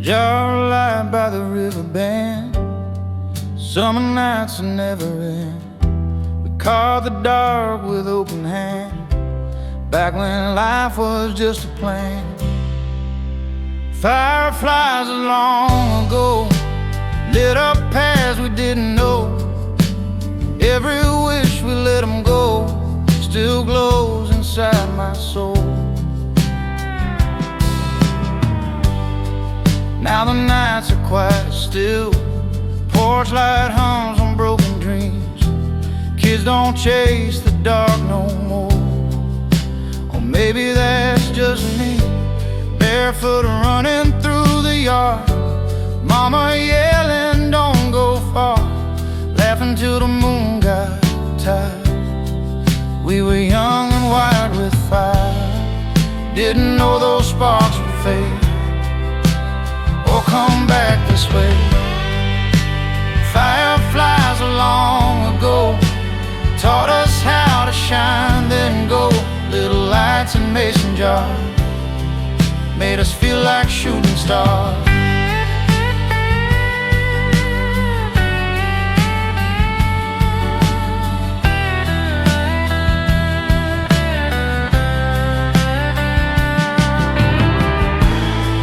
jar of light by the river bend. Summer nights will never end. We carved the dark with open hand, back when life was just a plan. Fireflies long ago lit up paths we didn't know. Every wish we let them go still glows inside my soul. Now the nights are quiet still, porch light hums on broken dreams. Kids don't chase the dark no more, or maybe that's just me, barefoot running through the yard. Mama yelling, don't go far, laughing till the moon got tired. We were young and wired with fire, didn't know those sparks would fade or come back this way. Fireflies long ago taught us how to shine, then go. Little lights in mason jars made us feel like shooting stars.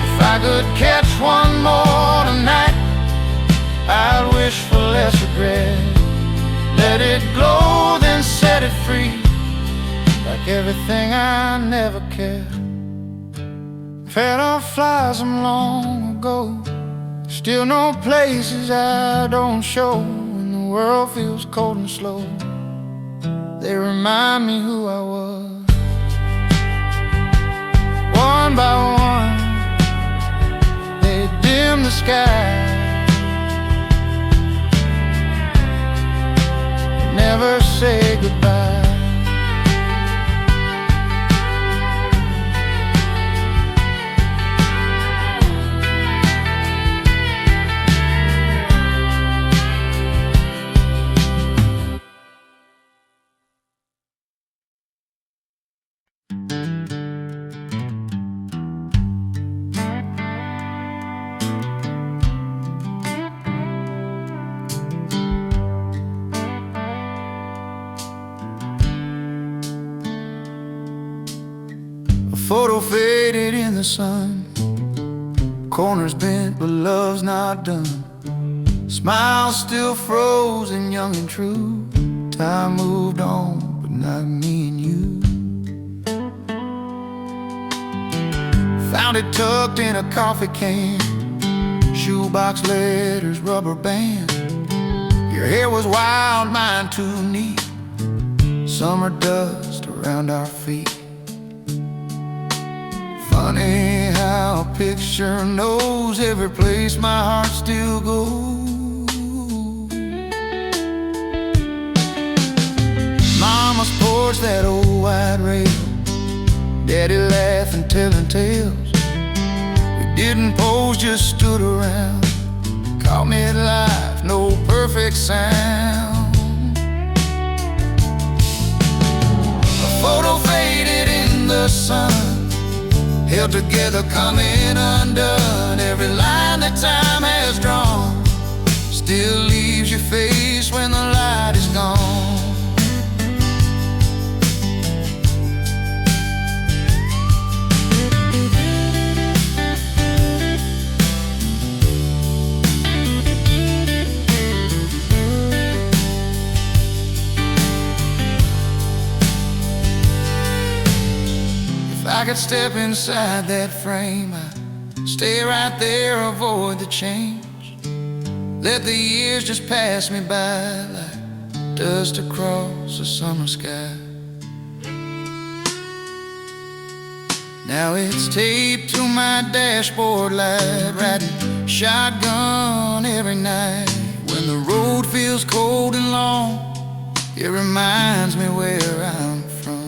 If I could catch one more tonight, I'd wish for less regret. Let it glow, then set it free, like everything I never cared. Fed off flies from long ago, still know places I don't show. When the world feels cold and slow, they remind me who I was. One by one, they dim the sky, never say goodbye. Photo faded in the sun, corners bent but love's not done. Smile still frozen, young and true. Time moved on, but not me and you. Found it tucked in a coffee can, shoebox letters, rubber band. Your hair was wild, mine too neat. Summer dust around our feet. Funny how a picture knows every place my heart still goes. Mama's porch, that old wide rail, Daddy laughing, telling tales. We didn't pose, just stood around, caught mid-life, no perfect sound. A photo faded in the sun, held together, coming undone. Every line that time has drawn still leaves your face when the light is gone. If I could step inside that frame, I'd stay right there, avoid the change. Let the years just pass me by like dust across a summer sky. Now it's taped to my dashboard light, riding shotgun every night. When the road feels cold and long, it reminds me where I'm from.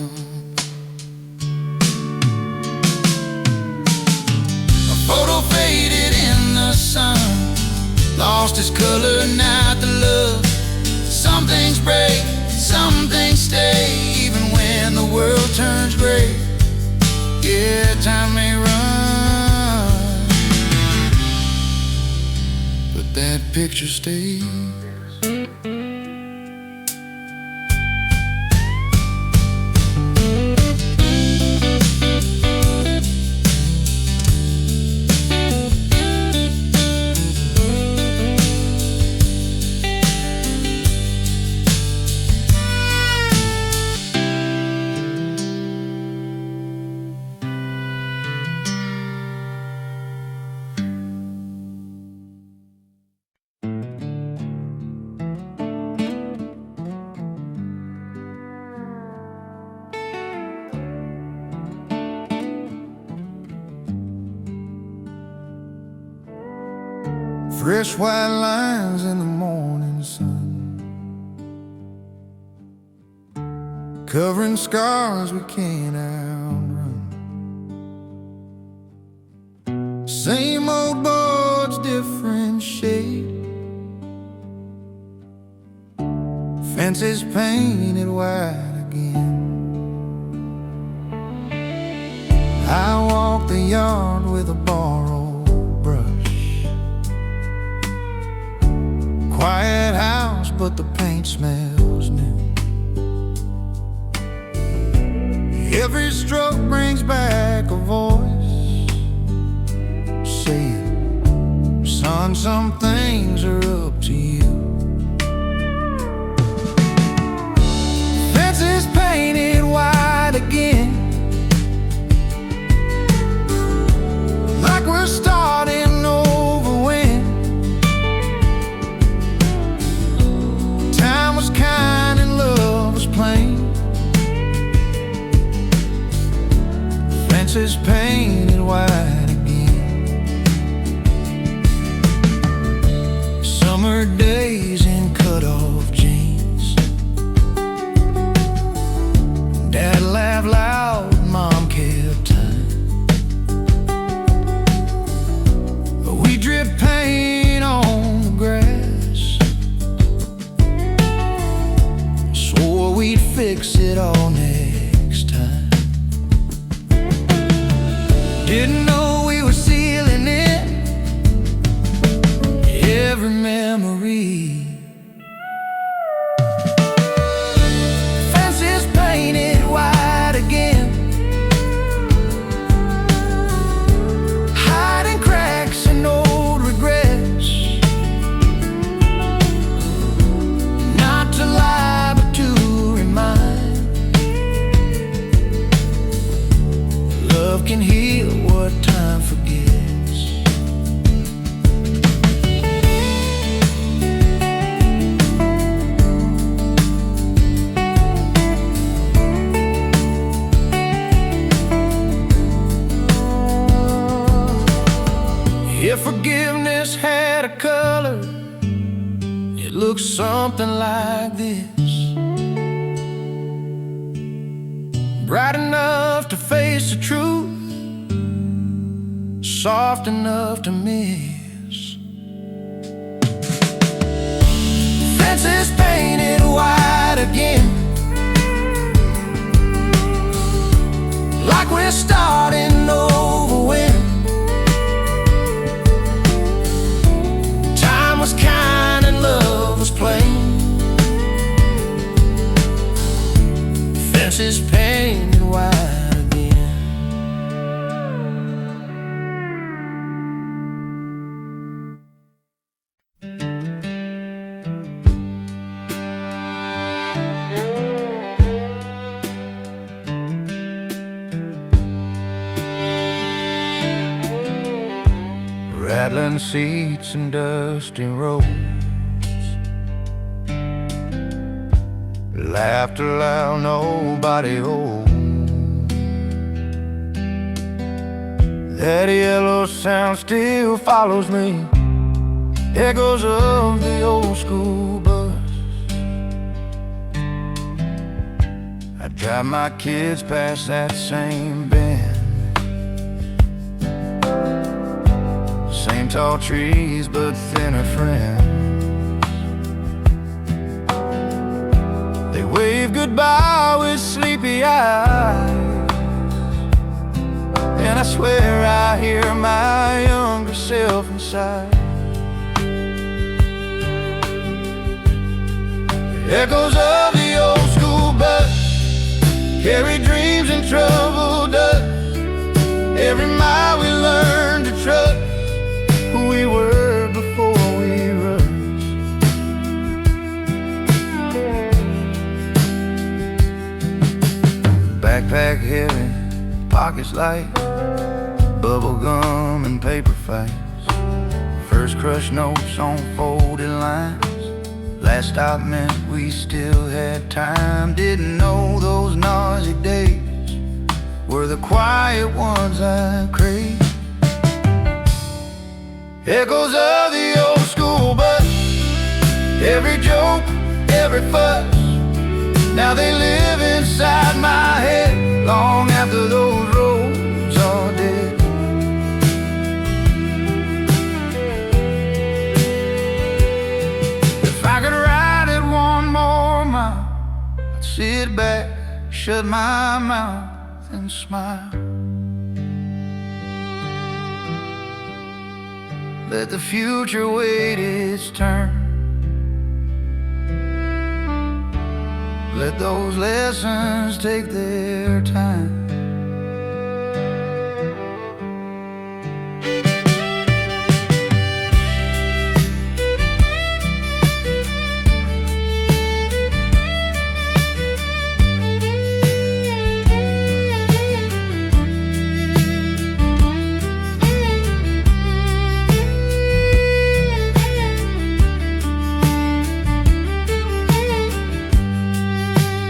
Photo faded in the sun, lost its color, not the love. Some things break, some things stay, even when the world turns gray. Yeah, time may run, that picture stays. Fresh white lines in the morning sun, covering scars we can't outrun. Same old boards, different shade, fences painted white again. I walk the yard with a borrowed brush. Quiet house, but the paint smells new. Every stroke brings back a voice saying, son, some things are up to you. Fences painted white again, like we're starting over when time was kind and love was plain. Fences painted white again. Summer days in cut-off jeans. Dad laughed loud, Mom kept time. We dripped paint on the grass, swore we'd fix it all next time. Didn't know we were sealing in every memory. Fences painted white again, hiding cracks and old regrets. Not to lie, but to remind. Love can heal what time forgets. If forgiveness had a color, it looks something like this. Bright enough to face the truth, soft enough to miss. Fences painted white again, like we're starting over when time was kind and love was plain. Fences painted white again. Rattling seats and dusty roads, laughter loud, nobody home. That yellow sound still follows me, echoes of the old school bus. I drive my kids past that same bend, same tall trees but thinner friends. They wave goodbye with sleepy eyes, and I swear I hear my younger self inside. Echoes of the old school bus carry dreams and troubled us. Every mile we learned to trust who we were before we rushed. Backpack heavy, pockets light, bubble gum and paper fights. First crushed notes on folded lines. Last stop meant we still had time. Didn't know those noisy days were the quiet ones I craved. Echoes of the old school bus, every joke, every fuss. Now they live inside my head long after those roads are dead. Sit back, shut my mouth and smile. Let the future wait its turn. Let those lessons take their time.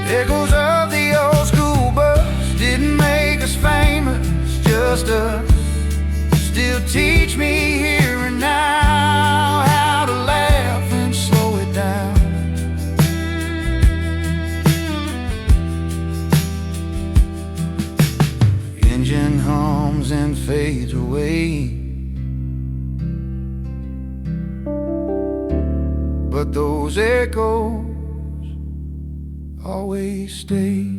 Echoes of the old school bus didn't make us famous, just us. Still teach me here and now how to laugh and slow it down. Engine hums and fades away, but those echoes always stay.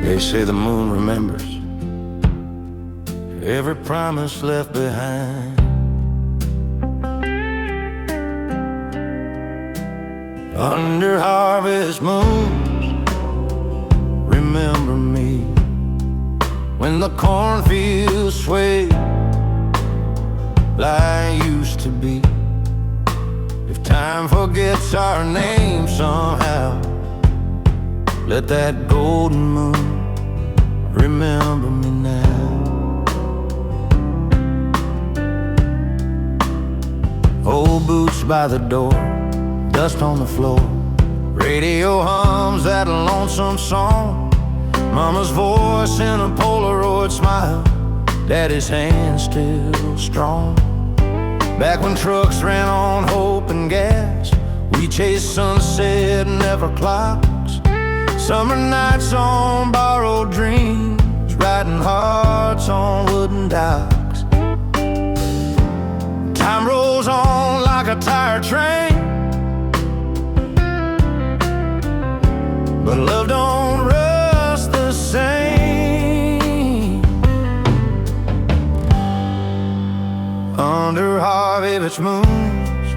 They say the moon remembers every promise left behind. Under harvest moons, remember me when the cornfields sway like I used to be. If time forgets our name somehow, let that golden moon remember me now. Old boots by the door, dust on the floor. Radio hums that lonesome song. Mama's voice in a Polaroid smile. Daddy's hand still strong. Back when trucks ran on hope and gas, we chased sunset and never clocks. Summer nights on borrowed dreams, riding hearts on wooden docks. Time rolls on like a tired train, but love don't rust the same. Under harvest moons,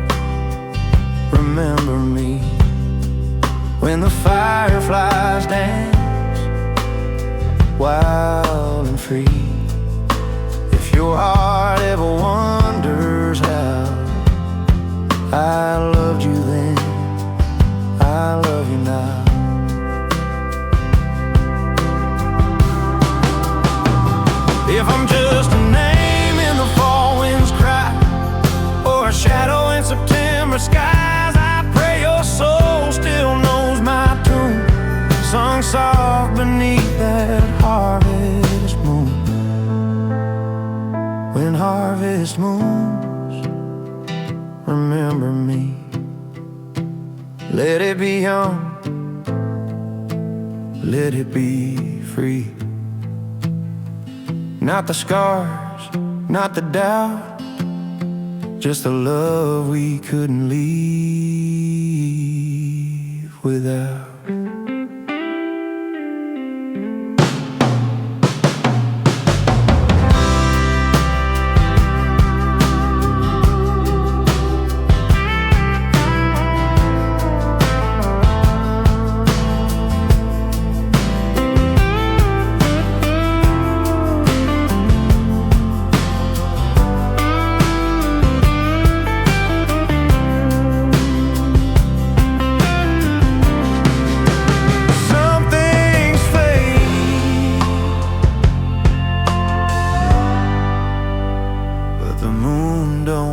remember me when the fireflies dance wild and free. If your heart ever wonders how I loved you then, I love you now. If I'm just a name in the fall wind's cry, or a shadow in September skies, I pray your soul still knows my tune, sung soft beneath that harvest moon. When harvest moons remember me, let it be young, let it be free. Not the scars, not the doubt, just the love we couldn't leave without.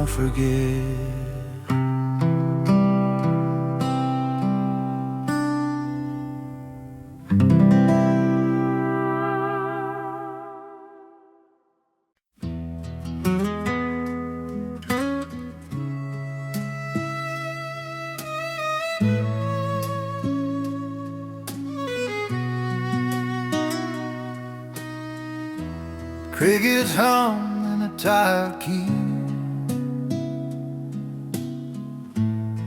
Forget. Crickets hum and a tide keep.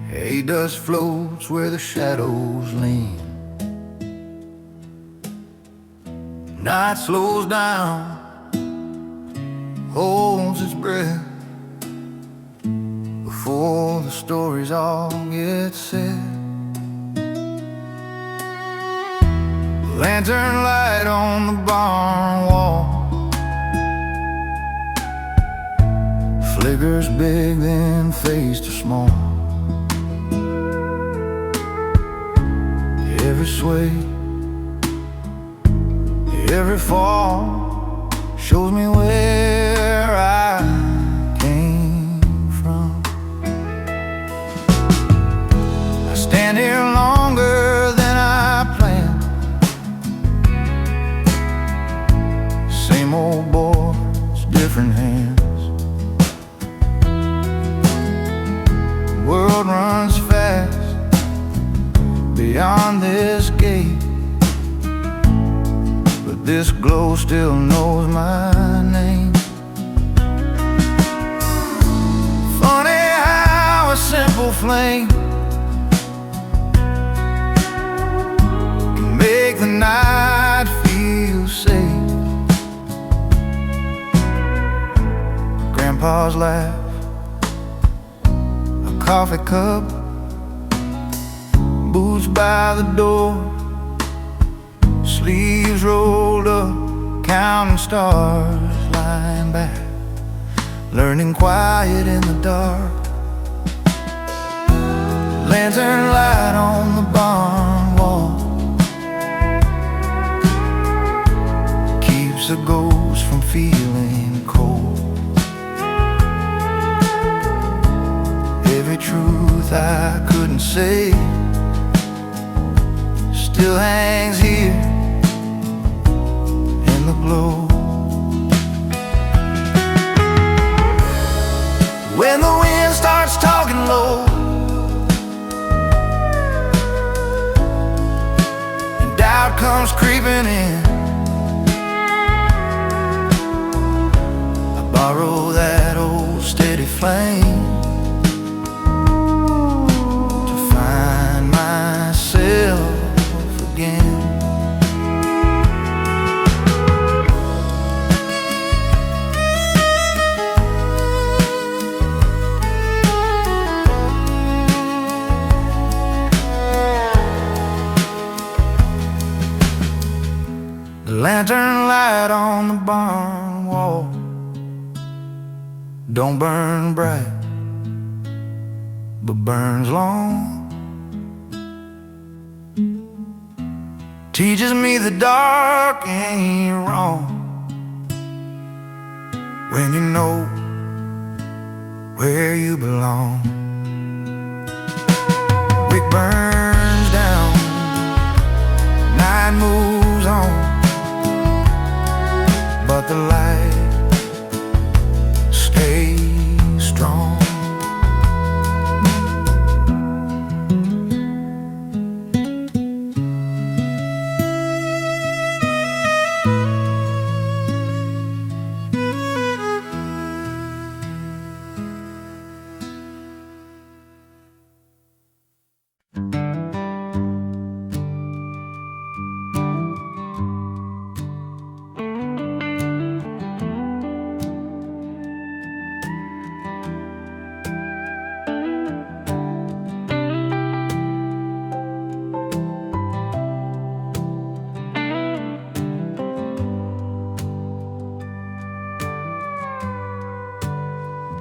Hay dust floats where the shadows lean. Night slows down, holds its breath before the stories all get said. Lantern light on the barn wall flickers big, then fades to small. Every sway, every fall shows me where I came from. I stand here longer than I planned. Same old boards, different hands. The world runs fast beyond this gate, but this glow still knows my name. Funny how a simple flame can make the night feel safe. Grandpa's laugh, a coffee cup, boots by the door, sleeves rolled up, counting stars lying back, learning quiet in the dark. Lantern light on the barn wall keeps the ghost from feeling cold. Every truth I couldn't say still hangs here in the glow. When the wind starts talking low and doubt comes creeping in, I borrow that old steady flame to find myself again. The lantern light on the barn wall don't burn bright, but burns long. Teaches me the dark ain't wrong when you know where you belong. Wick burns down, night moves on, but the light stays strong.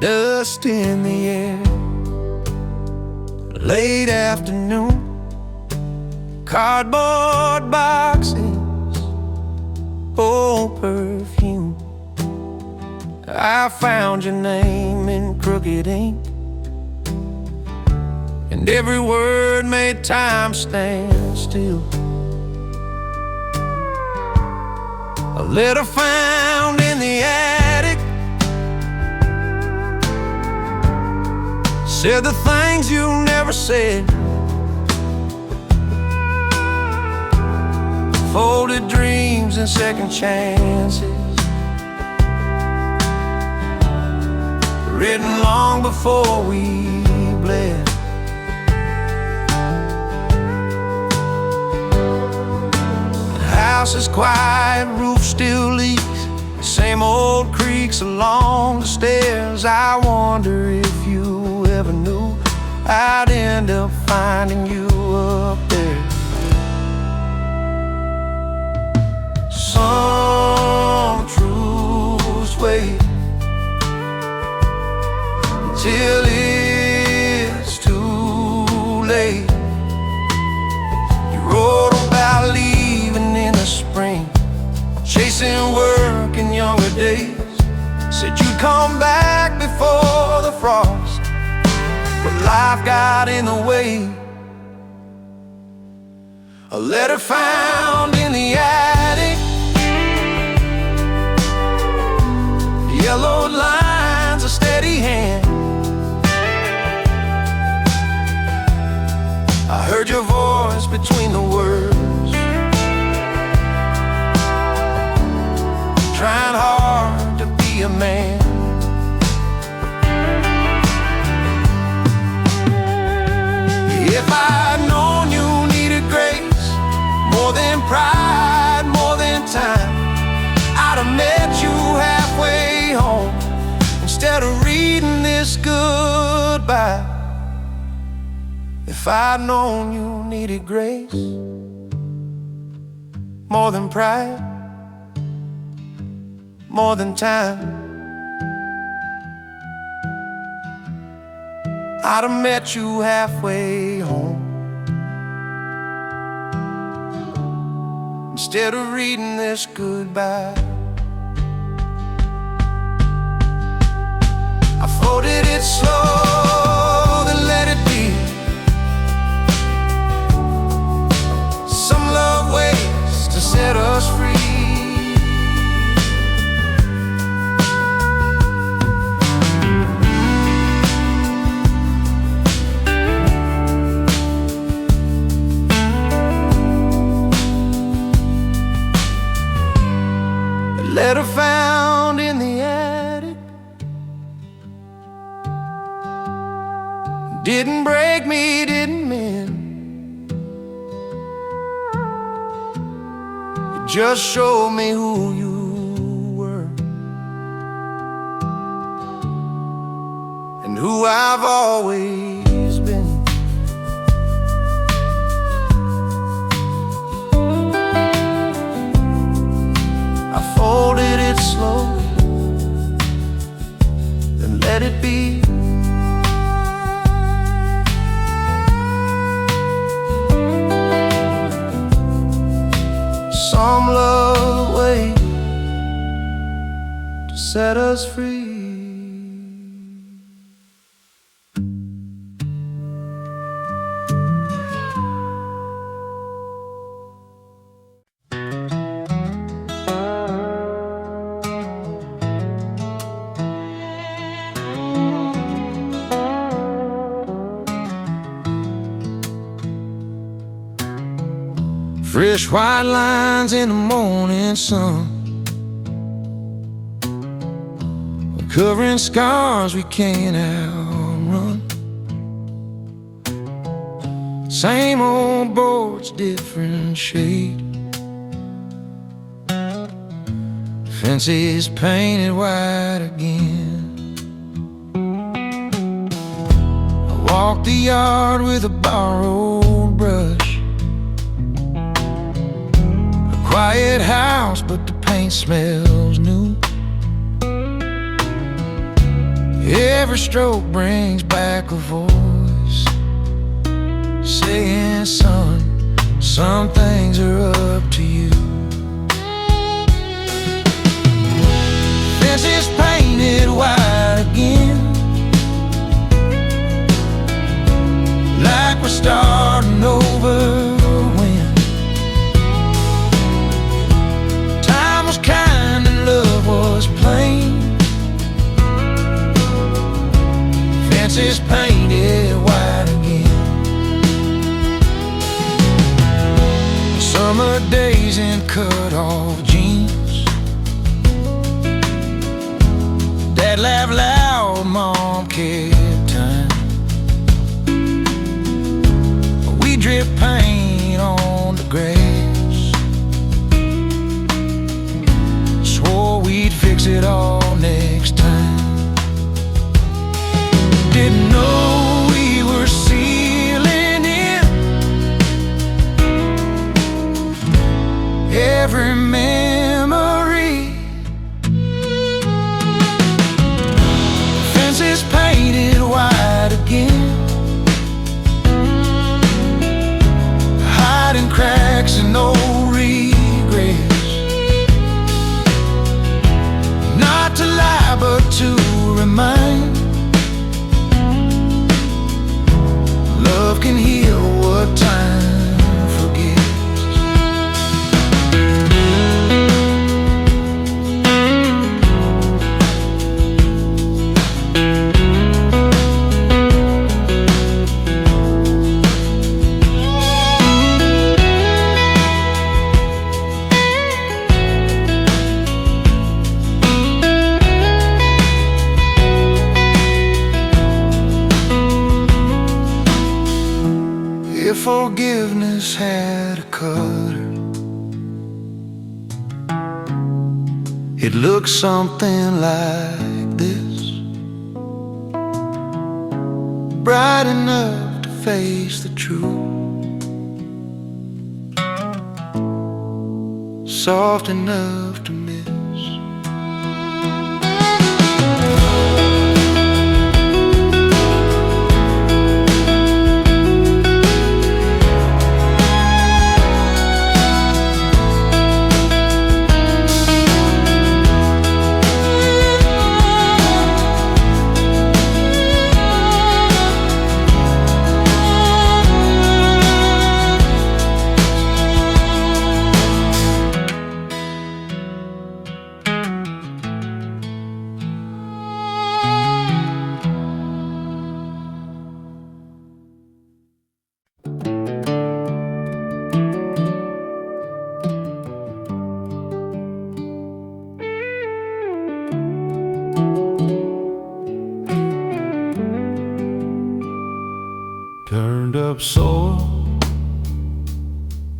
dust in the air. Late afternoon, cardboard boxes, old perfume. I found your name in crooked ink, and every word made time stand still. A letter found in the attic said the things you never said. Folded dreams and second chances, written long before we bled. The house is quiet, roof still leaks, same old creaks along the stairs. I wonder if you ever knew I'd end up finding you up there. Some truths wait till it's too late. You wrote about leaving in the spring, chasing work in younger days. Said you'd come back before the frost, but life got in the way. A letter found in the attic, yellowed lines, a steady hand. I heard your voice between the words, trying hard to be a man. If I'd known you needed grace, more than pride, more than time, I'd have met you halfway home instead of reading this goodbye. If I'd known you needed grace, more than pride, more than time, I'd have met you halfway home instead of reading this goodbye. I folded it slow, then let it be. Some love waits to set us free. A letter found in the attic didn't break me, didn't mend. It just showed me who you were and who I've always been. I folded it slowly, then let it be. Some love way to set us free. Fresh white lines in the morning sun, covering scars we can't outrun. Same old boards, different shade, fences painted white again. I walk the yard with a borrowed brush, quiet house, but the paint smells new. Every stroke brings back a voice saying, son, some things are up to you. Fences painted white again, like we're starting over when time was kind and love was plain. Fences painted white again. Summer days in cut-off jeans, Dad laughed loud, Mom kept time. We drip paint on the grass, swore we'd fix it all next time. Didn't know we were sealing in every memory. Fences painted white again, hiding cracks and no regrets. Not to lie but to remind, love can heal what time forgets. If forgiveness had a cutter, it looks something like this, bright enough to face the truth, soft enough to miss. Turned up soil,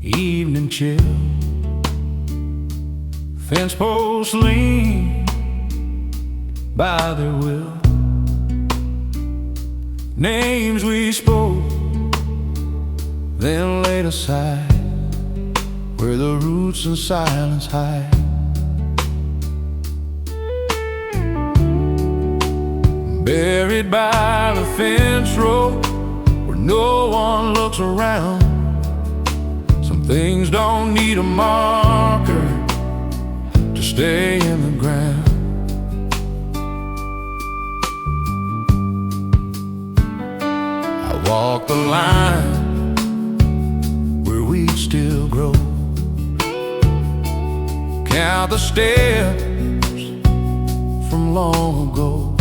evening chill, fence posts lean by their will. Names we spoke, then laid aside, where the roots and silence hide. Buried by the fence row, no one looks around. Some things don't need a marker to stay in the ground. I walk the line where weeds still grow, count the steps from long ago.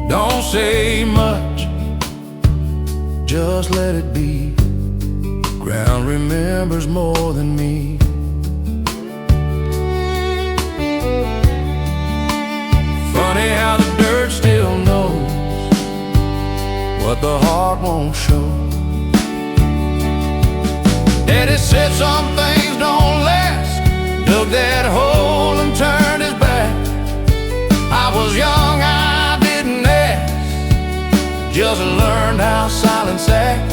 Don't say much, just let it be. Ground remembers more than me. Funny how the dirt still knows what the heart won't show. Daddy said some things don't last, dug that hole and turned his back. I was young, I didn't ask, just learned how silence acts.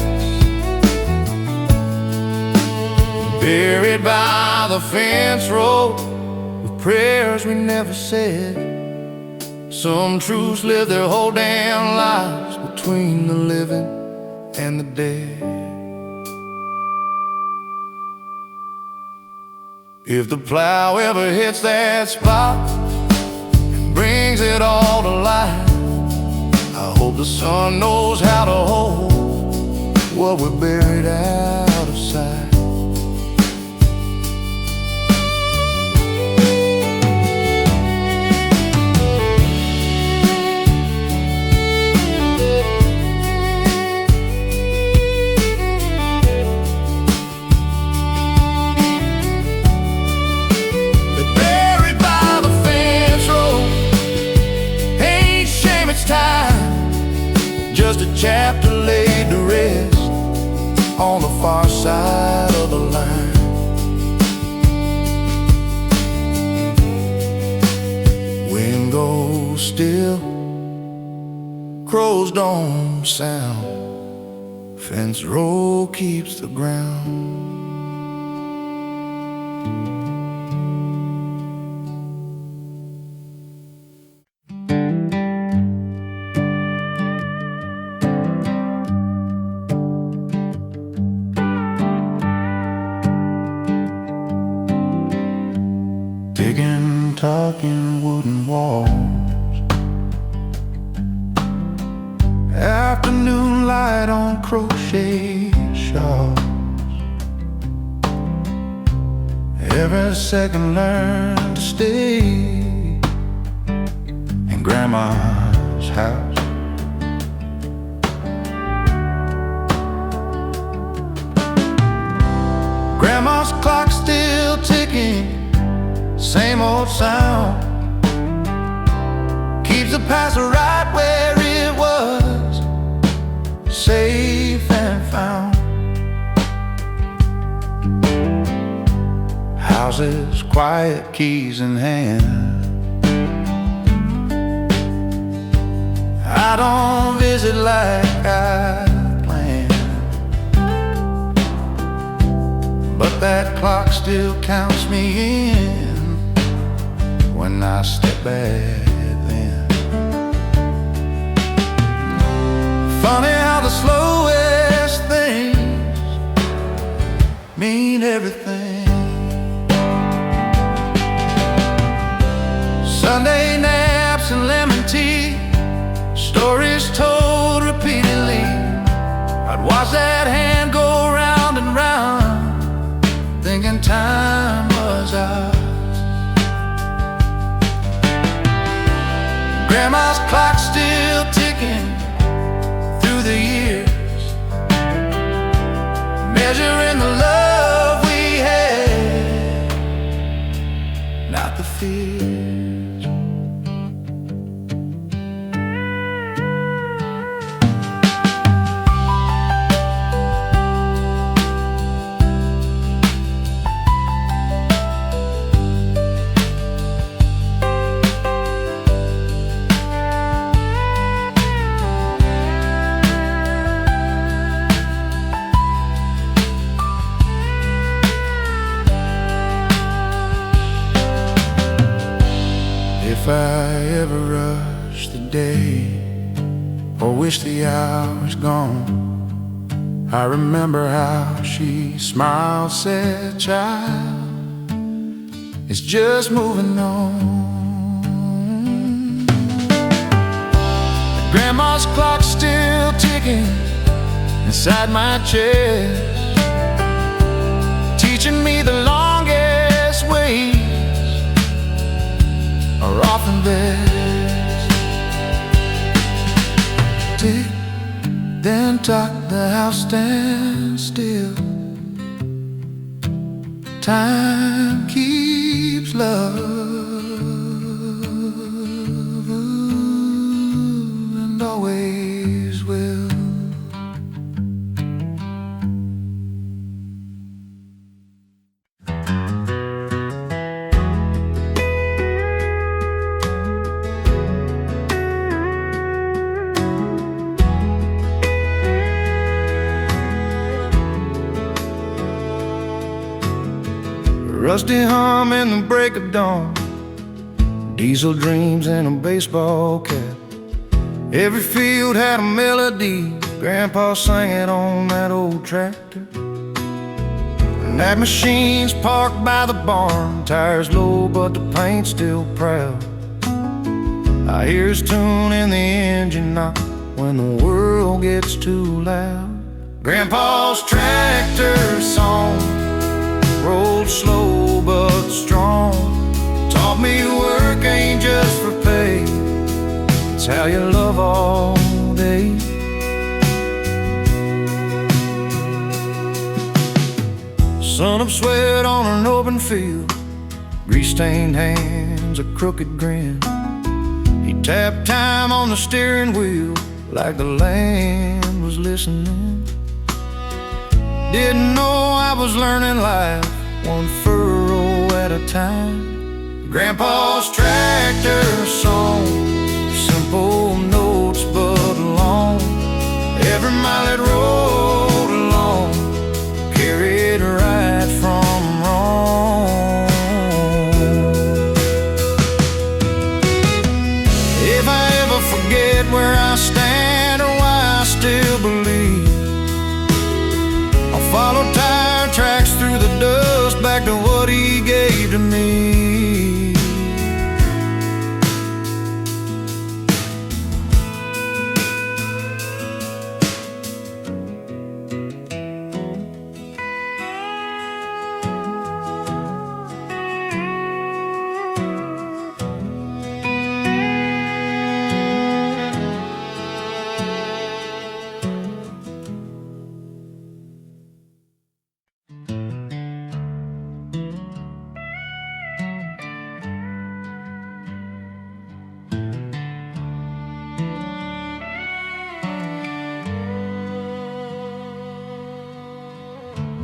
Buried by the fence row with prayers we never said, Some truths live their whole damn lives between the living and the dead. If the plow ever hits that spot and brings it all to light, I hope the sun knows how to hold what we're buried out of sight. Just a chapter laid to rest on the far side of the line. Wind goes still, crows don't sound, fence row keeps the ground. Digging, talking wooden walls, afternoon light on crochet shawls. Every second learn to stay in Grandma's house. Grandma's clock still ticking, same old sound, keeps the past right where it was, safe and found. Houses quiet, keys in hand. I don't visit like I planned, but that clock still counts me in when I step back then. Funny how the slowest things mean everything. Sunday naps and lemon tea, stories told repeatedly. I'd watch that hand go round and round, thinking time was ours. Grandma's clock still ticking through the years, measuring the love we had, not the fears. If I ever rush the day or wish the hour's gone, I remember how she smiled, said, "Child, it's just moving on." Grandma's clock's still ticking inside my chest, teaching me the longest ways are often best. Tick, then tock, the house stands still. Time keeps love and always will. Rusty hum in the break of dawn, diesel dreams and a baseball cap. Every field had a melody, Grandpa sang it on that old tractor. And that machine's parked by the barn, tires low but the paint's still proud. I hear his tune in the engine knock when the world gets too loud. Grandpa's tractor song rolled slow but strong, taught me work ain't just for pay, it's how you love all day. Sun of sweat on an open field, grease-stained hands, a crooked grin. He tapped time on the steering wheel like the land was listening. Didn't know I was learning life, one furrow at a time. Grandpa's tractor song, simple notes but long. Every mile it rolled along, carried right from wrong. If I ever forget where I stand or why I still believe, I'll follow tire tracks through the dust back to what he gave to me.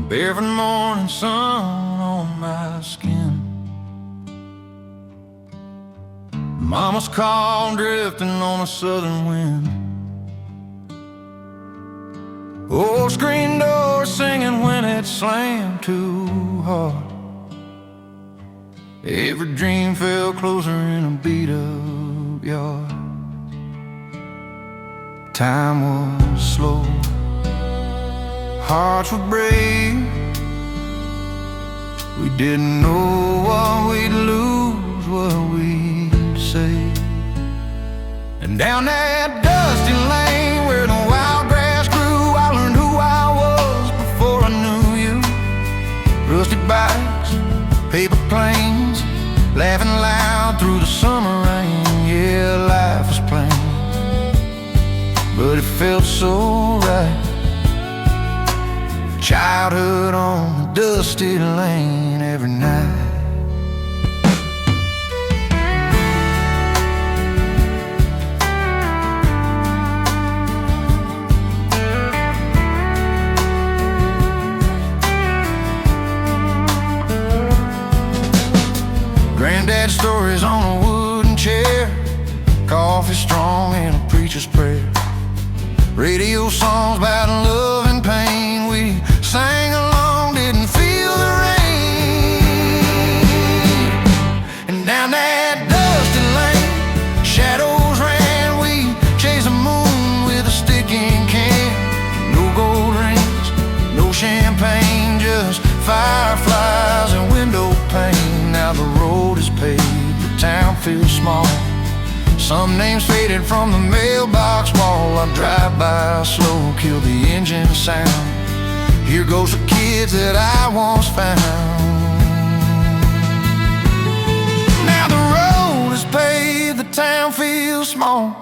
Every morning sun on my skin, Mama's call drifting on a southern wind, old screen door singing when it slammed too hard. Every dream fell closer in a beat-up yard. Time was slow, hearts were brave. We didn't know what we'd lose, what we'd save. And down that dusty lane where the wild grass grew, I learned who I was before I knew you. Rusty bikes, paper planes, laughing loud through the summer rain. Yeah, life was plain, but it felt so right. Childhood on the dusty lane every night. Granddad's stories on a wooden chair, coffee strong and a preacher's prayer, radio songs about love and pain. We sang along, didn't feel the rain. And down that dusty lane, shadows ran. We chased the moon with a stick and can. No gold rings, no champagne, just fireflies and window pane. Now the road is paved, the town feels small. Some names faded from the mailbox wall. I drive by slow, kill the engine sound. Here goes the kids that I once found. Now the road is paved, the town feels small.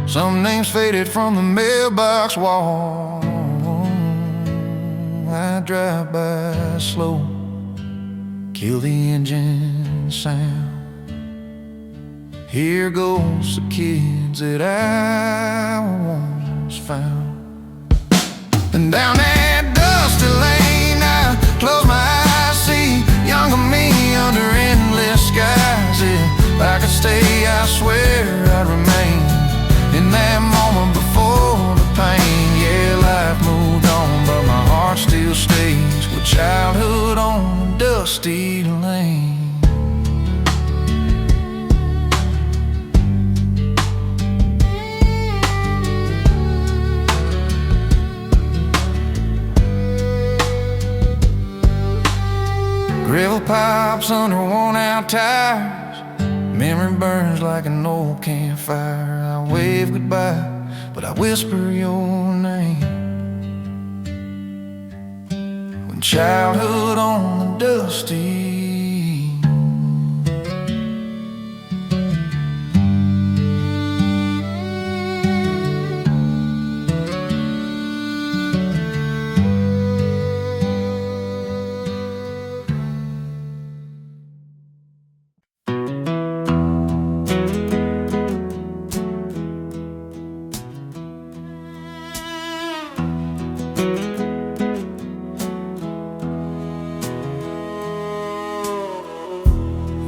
Some names faded from the mailbox wall. I drive by slow, kill the engine sound. Here goes the kids that I once found. And down that dusty lane, I close my eyes, see younger me under endless skies. If I could stay, I swear I'd remain in that moment before the pain. Yeah, life moved on, but my heart still stays with childhood on the dusty lane. Gravel pipes under worn-out tires. Memory burns like an old campfire. I wave goodbye, but I whisper your name. When childhood on the dusty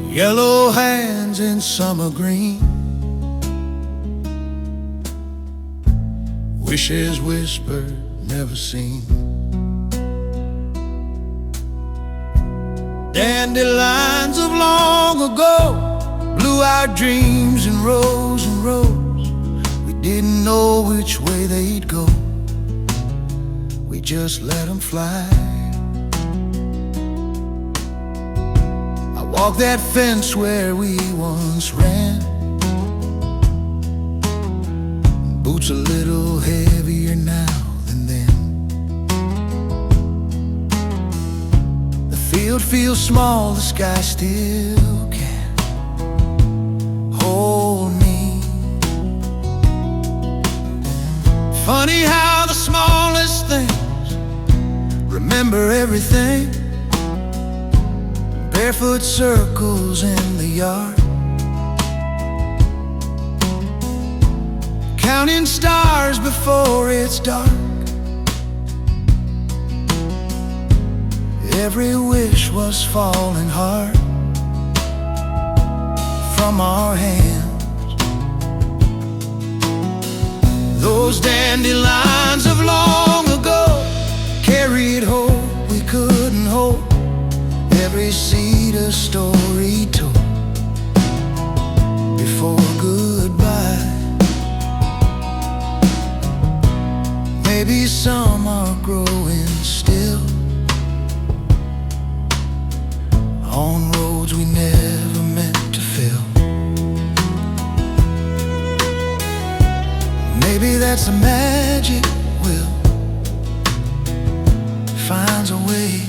yellow hands in summer green, wishes whispered, never seen. Dandelions of long ago blew our dreams in rows and rows. We didn't know which way they'd go, we just let them fly. Walk that fence where we once ran, boots a little heavier now than then. The field feels small, the sky still can hold me. Funny how the smallest things remember everything. Barefoot circles in the yard, counting stars before it's dark. Every wish was falling hard from our hands. Those dandelions of long ago carried hope we couldn't hold. Every seed a story told before goodbye. Maybe some are growing still on roads we never meant to fill. Maybe that's the magic will finds a way.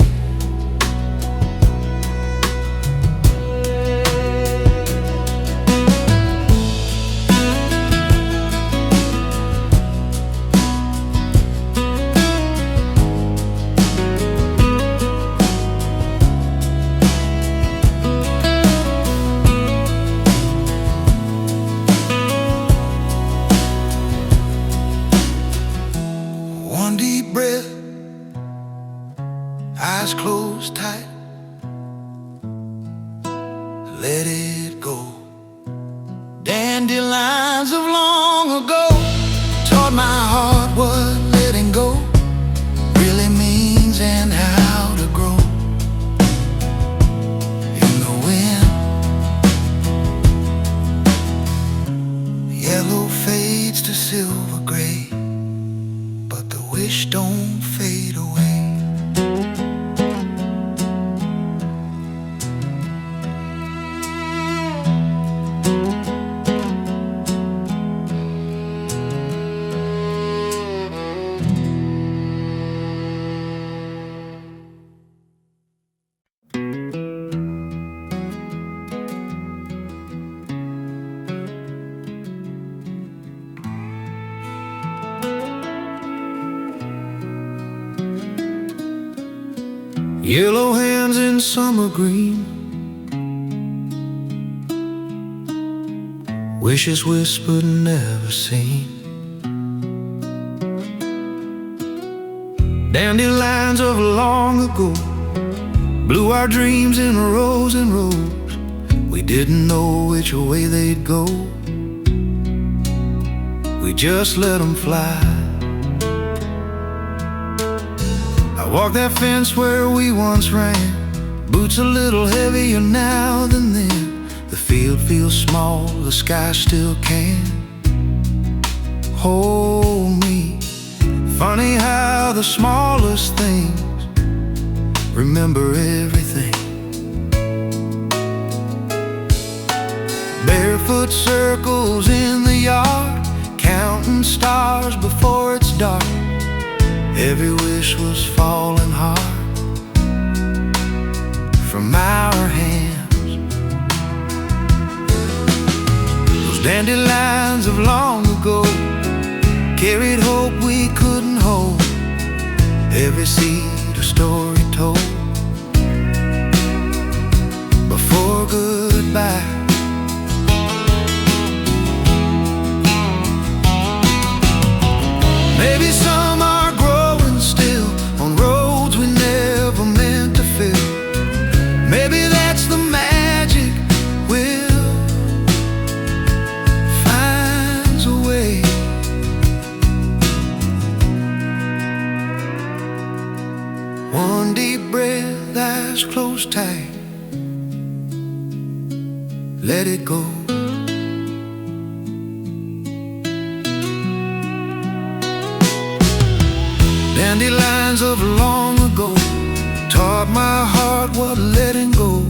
Deep breath, eyes closed tight, let it go. Dandelions of long ago taught my heart what letting go really means and how to grow. In the wind, yellow fades to silver gray, wish don't fade away. Yellow hands in summer green, wishes whispered, never seen. Dandelions of long ago blew our dreams in rows and rows. We didn't know which way they'd go, we just let them fly. I walk that fence where we once ran, boots a little heavier now than then. The field feels small, the sky still can hold me. Funny how the smallest things remember everything. barefoot circles in the yard, counting stars before it's dark. Every wish was falling hard from our hands. Those dandelions of long ago carried hope we couldn't hold. Every seed a story told before goodbye. Maybe some are growing still on roads we never meant to fill. Maybe that's the magic will finds a way. One deep breath, eyes closed tight, let it go. Dandelions of long ago taught my heart what letting go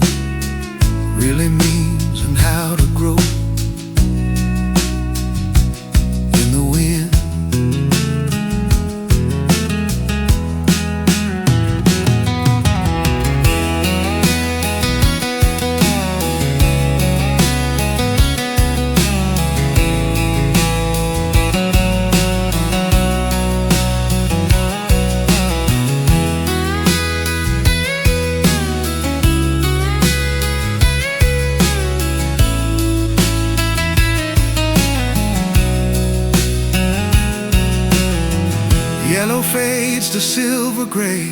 really means and how to grow in the wind. Yellow fades to silver gray,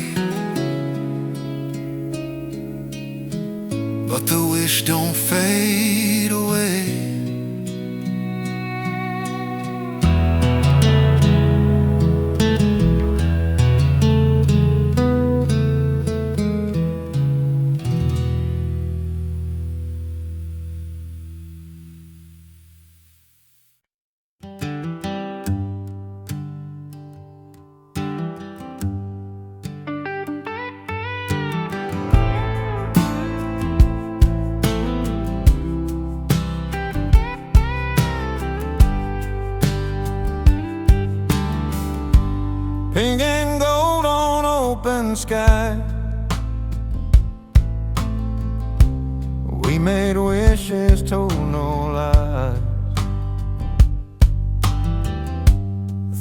but the wish don't fade away. Pink and gold on open sky, we made wishes, told no lies.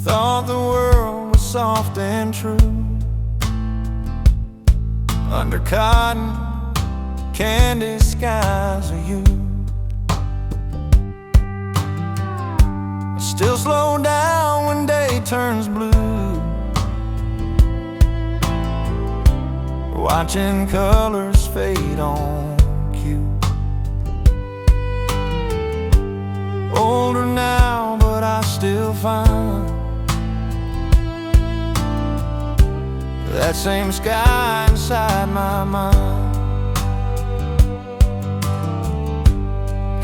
Thought the world was soft and true, under cotton candy skies of you. Still slow down when day turns blue, watching colors fade on cue. Older now, but I still find that same sky inside my mind.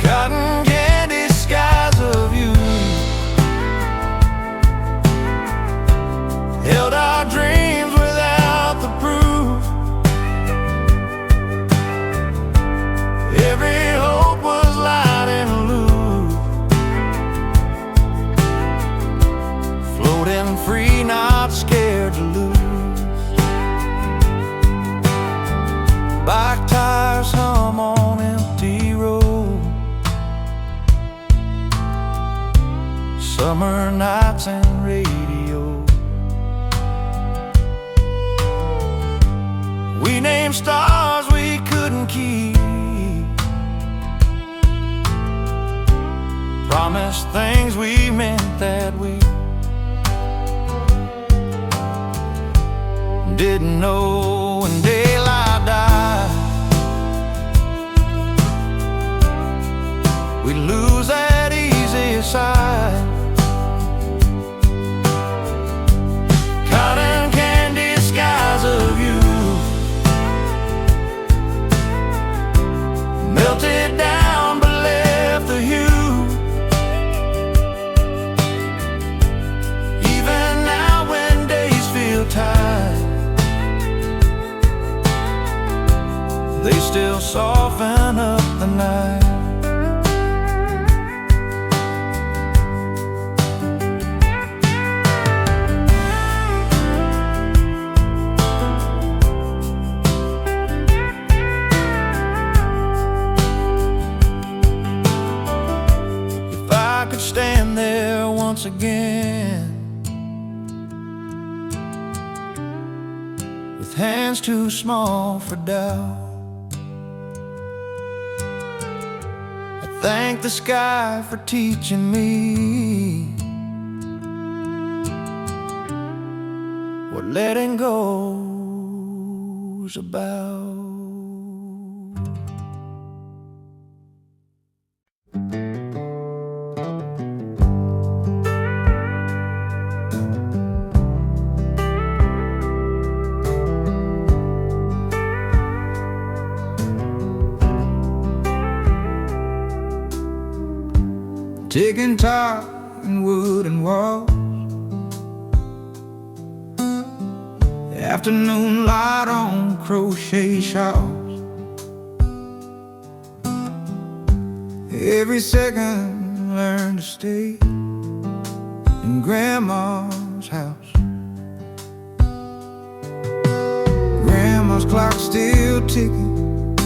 Cotton candy skies of you held our dreams without the proof. Every hope was light and aloof, floating free, not scared to lose. Bike tires hum on empty road, summer nights and radio. We named stars we couldn't keep, promised things we meant that we didn't know when daylight died. We lose that easy side. Cotton candy skies of you melted down but left the hue. Even now when days feel tired, they still soften up the night. too small for doubt. I thank the sky for teaching me what letting go's about. Ticking top and wooden walls, the afternoon light on crochet shawls. Every second learn to stay in Grandma's house. Grandma's clock still ticking,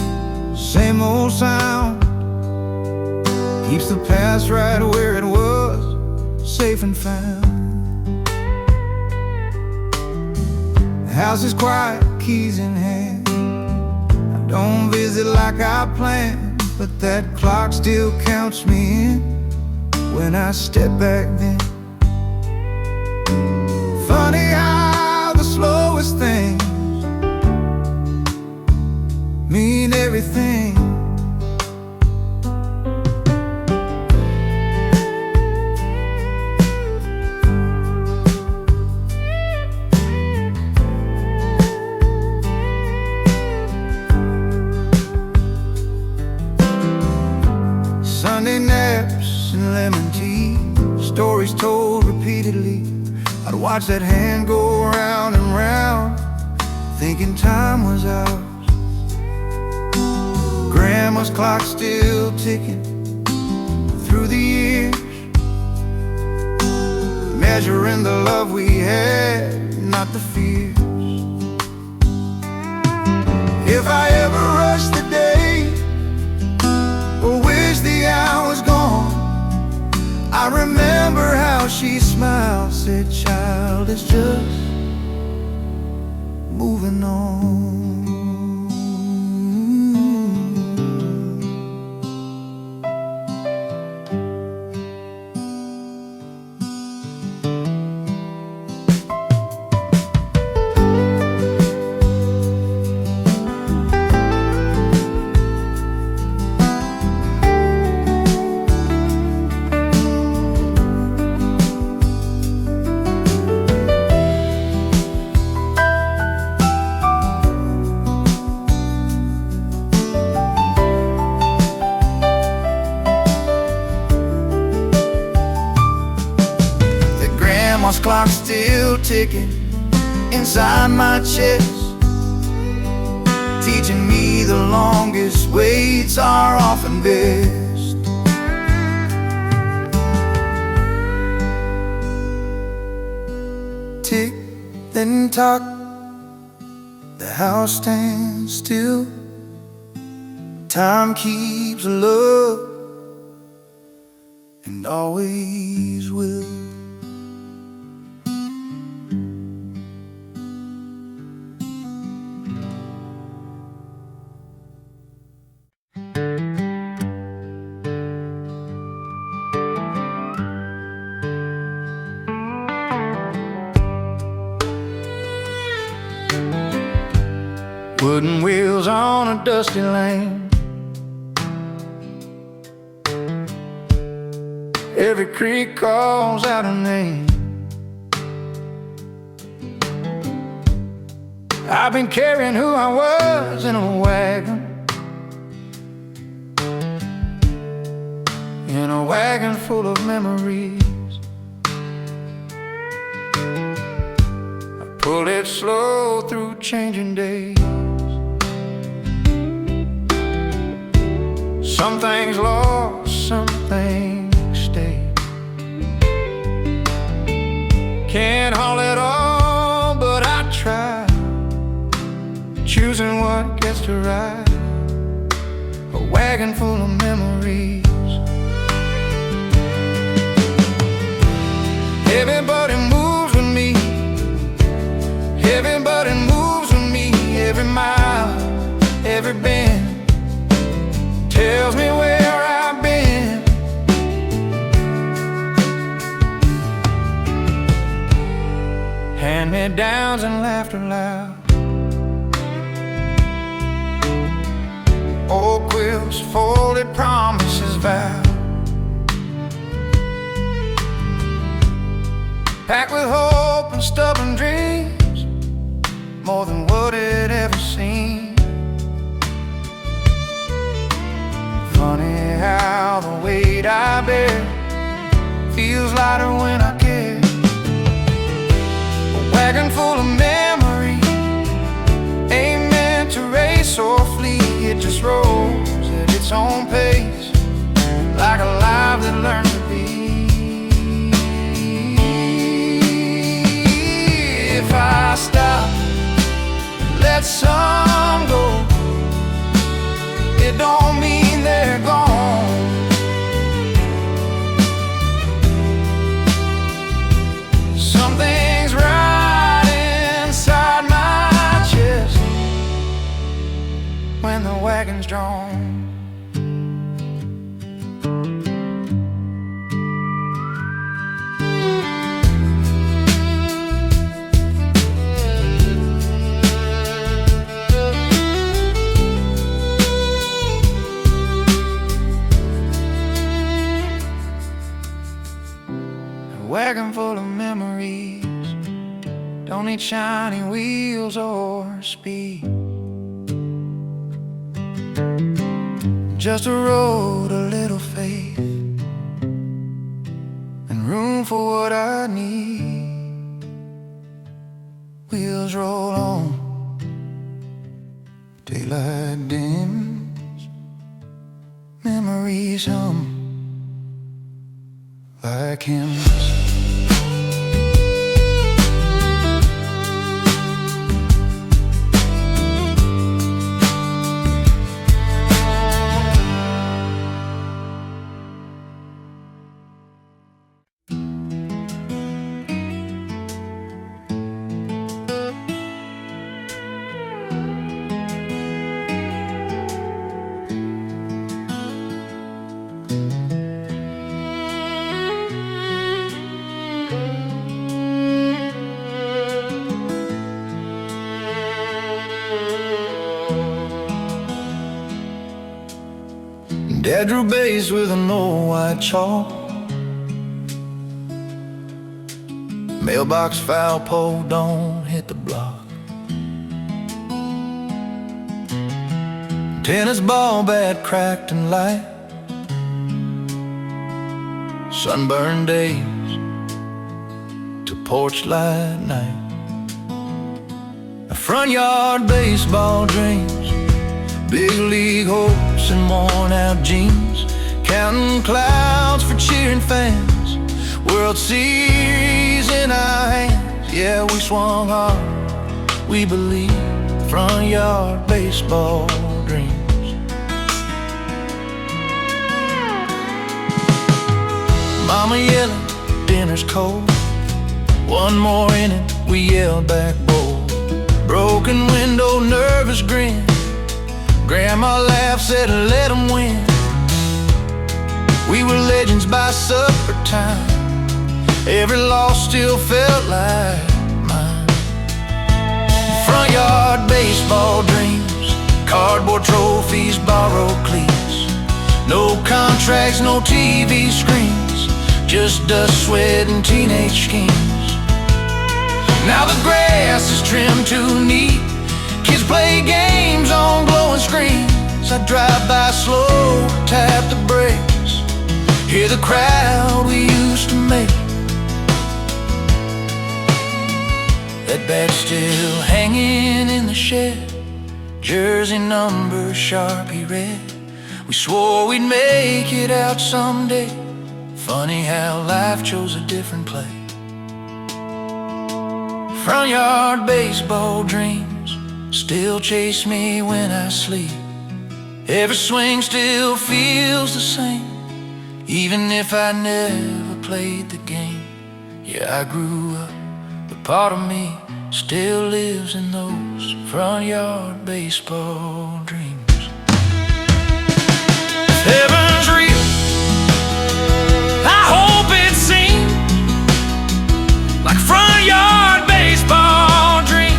same old sound. Keeps the past right where it was, safe and found. The house is quiet, keys in hand. I don't visit like I planned, but that clock still counts me in when I step back then. Funny how the slowest things mean everything. Sunday naps and lemon tea, stories told repeatedly. I'd watch that hand go round and round, thinking time was ours. Grandma's clock still ticking through the years, measuring the love we had, not the fears. If I ever rush the day or wish the hour's gone, I remember how she smiled, said, "Child, it's just moving on." Grandma's clock still ticking inside my chest, teaching me the longest waits are often best. Tick, then tock, the house stands still. Time keeps love and always will. Wooden wheels on a dusty lane, every creek calls out a name. I've been carrying who I was in a wagon, in a wagon full of memories. I pull it slow through changing days. Some things lost, some things stay. Can't haul it all, but I try, choosing what gets to ride. A wagon full of memories. Everybody moves with me, everybody moves with me. every bend tells me where I've been. Hand-me-downs and laughter loud, old quilts, folded promises vowed, packed with hope and stubborn dreams, more than what it ever seemed. Funny how the weight I bear feels lighter when I care. A wagon full of memory ain't meant to race or flee. It just rolls at its own pace, like a life that learned to be. If I stop, let some go, it don't mean they're gone. Something's right inside my chest when the wagon's drawn. Wagon full of memories don't need shiny wheels or speed, just a road, a little faith, and room for what I need. Wheels roll on, daylight dims, memories hum like hymns. Dad drew base with an old white chalk, mailbox foul pole, don't hit the block. Tennis ball bat cracked and light, sunburned days to porch light night. A front yard baseball dreams, big league hopes and worn out jeans, counting clouds for cheering fans, World Series in our hands. Yeah, we swung hard, we believe, front yard baseball dreams. Mama yelling, dinner's cold, one more inning, we yelled back bold. Broken window, nervous grin, Grandma laughed, said let 'em win. We were legends by supper time, every loss still felt like mine. Front yard baseball dreams, cardboard trophies, borrowed cleats, no contracts, no TV screens, just dust, sweat, and teenage schemes. Now the grass is trimmed too neat, kids play games on glowing screens. I drive by slow, tap the brakes, hear the crowd we used to make. That badge still hanging in the shed, jersey number Sharpie red. We swore we'd make it out someday, funny how life chose a different play. Front yard baseball dreams still chase me when I sleep, every swing still feels the same, even if I never played the game. Yeah, I grew up, but part of me still lives in those front yard baseball dreams. If heaven's real, I hope it seems like front yard baseball dreams.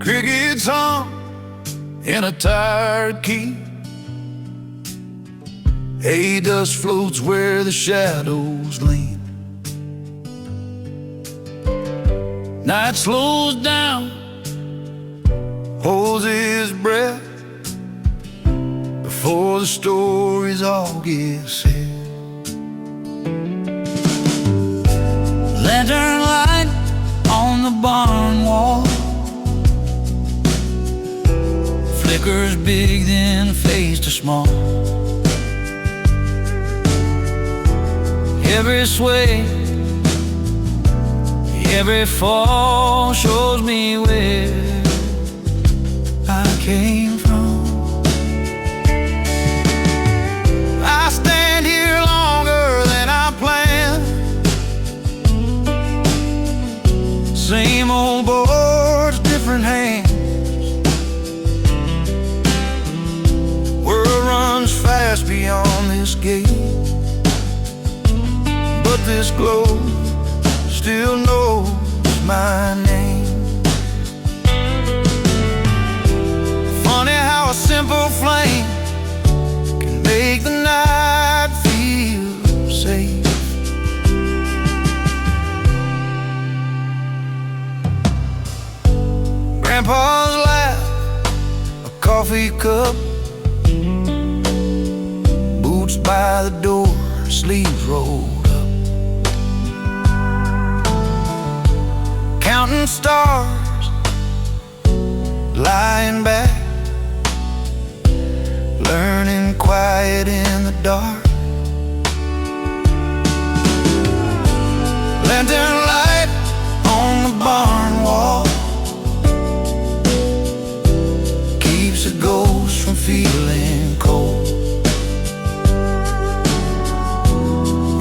Crickets hum in a tired key. Hay dust floats where the shadows lean. Night slows down, holds his breath before the stories all get said. Lantern light on the barn wall flickers big, then fades to small. Every sway, every fall shows me where I came from. I stand here longer than I planned. Same old boards, different hands. Runs fast beyond this gate, but this glow still knows my name. Funny how a simple flame can make the night feel safe. Grandpa's laugh, a coffee cup, by the door, sleeves rolled up, counting stars, lying back, learning quiet in the dark. Lantern light on the barn wall keeps a ghost from feeling cold.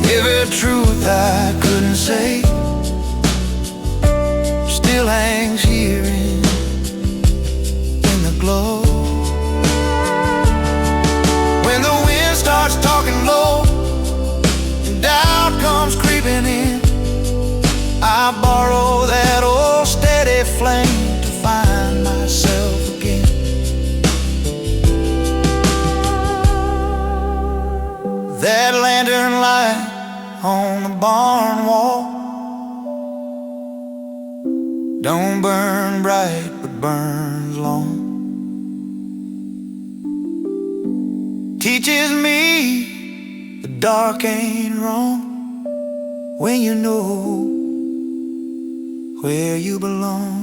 Every truth I couldn't say still hangs here in the glow. When the wind starts talking low and doubt comes creeping in, I borrow that old steady flame to find myself again. That lantern light on the barn wall don't burn bright but burns long. Teaches me the dark ain't wrong when you know where you belong.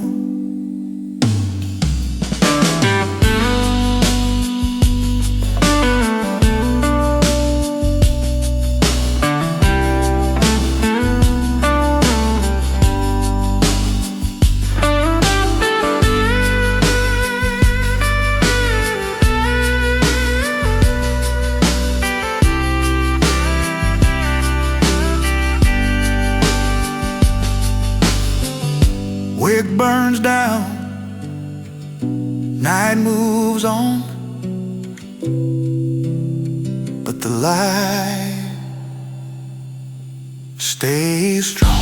Wick burns down, night moves on, but the light stays strong.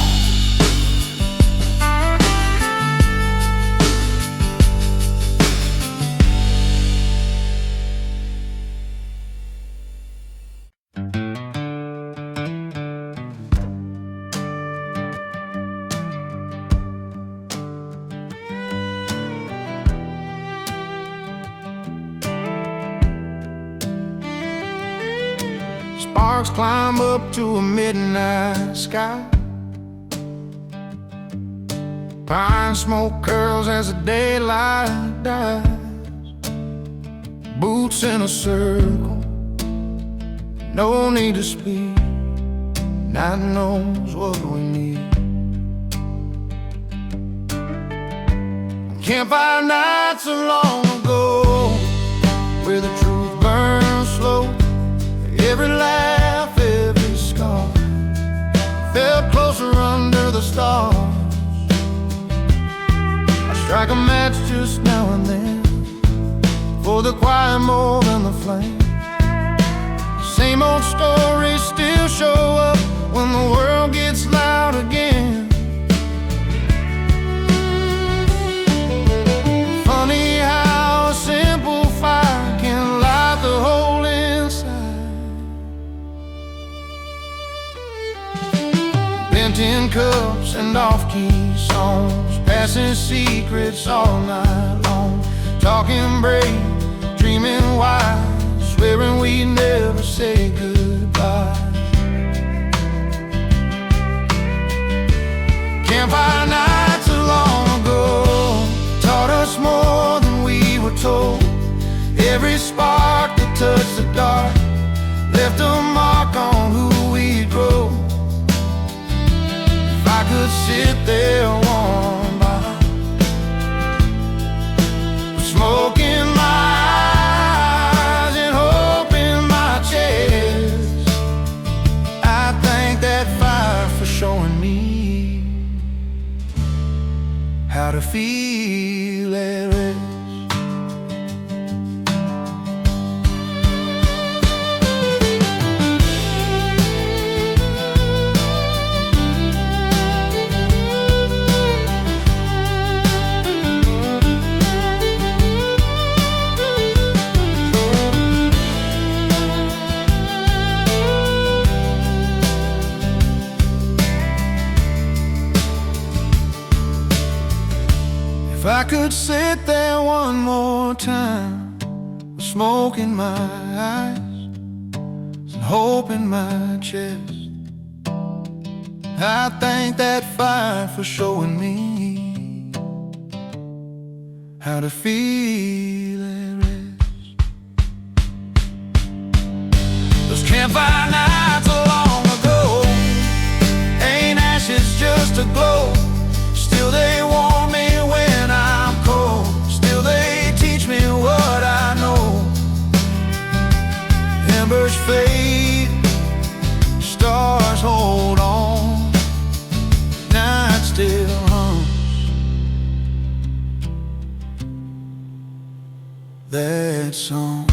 sparks climb up to a midnight sky. Pine smoke curls as the daylight dies. Boots in a circle, no need to speak. Night knows what we need. Campfire nights so long ago, where the truth burns slow. Every laugh, every scar felt closer under the stars. I strike a match just now and then for the quiet more than the flame. Same old stories still show up when the world gets loud again. Funny how a simple fire can light the hole inside. Bent-in cups and off-key songs, passing secrets all night long. Talking brave, dreaming wide, swearing we'd never say goodbye. Campfire nights so long ago taught us more than we were told. Every spark that touched the dark left a mark on who we'd grow. If I could sit there warm by, smoke in my eyes and hope in my chest, I thank that fire for showing me how to feel at rest. If I could sit there one more time with smoke in my eyes and hope in my chest, I thank that fire for showing me how to feel at rest. Those campfire nights so long ago ain't ashes, just a glow. Still they warm me when I'm cold. Still they teach me what I know. Embers fade, stars hold on, night still hums that song.